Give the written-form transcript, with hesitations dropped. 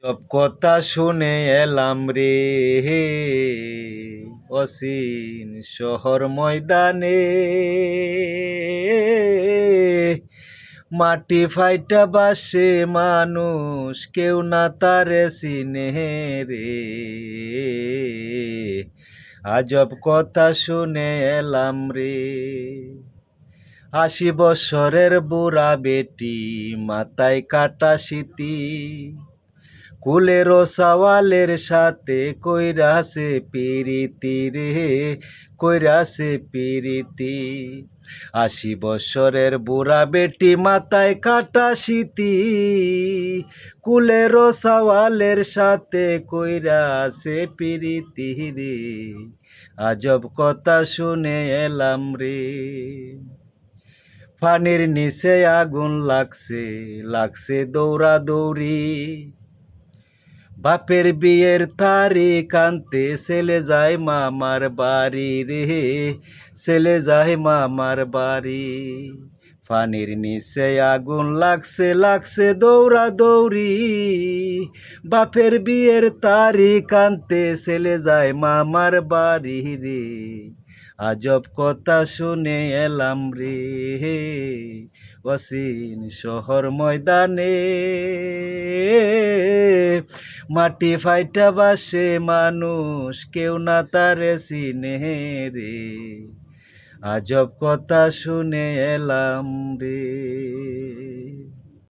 সব কথা শুনে এলাম রে অসীন শহর ময়দানে, মাটি ফাইটা বাসে মানুষ কেউ না তারে চিনে রে। আজব কথা শুনে এলাম রে, ৮০ বছরের বুড়া বেটি মাথায় কাটা স্মৃতি, কুলের সওয়ালের সাথে কইরাছে পিরিতি রে, কইরাছে পিরিতি। ৮০ বছরের বুড়া বেটি মাথায় কাটা স্মৃতি, কুলের সওয়ালের সাথে কইরাছে পিরিতি রে। আজব কথা শুনে এলাম রে, পানির নিচে আগুন লাগছে, লাগছে দৌড়া দৌড়ি, বাপের বিয়ের তারিখ আনতে ছেলে যায় মামার বাড়ি রে, ছেলে যায় মামার বাড়ি। পানির নিচে আগুন লাগছে, লাগছে দৌড়া দৌড়ি, বাপের বিয়ের তারিখ আনতে ছেলে যায় মামার বাড়ি রে। আজব কথা শুনে এলাম রে অসীন শহর ময়দানে, মাটি ফাইটা বাসে মানুষ কেউ না তারে চিনে রে। আজব কথা শুনে এলাম রে।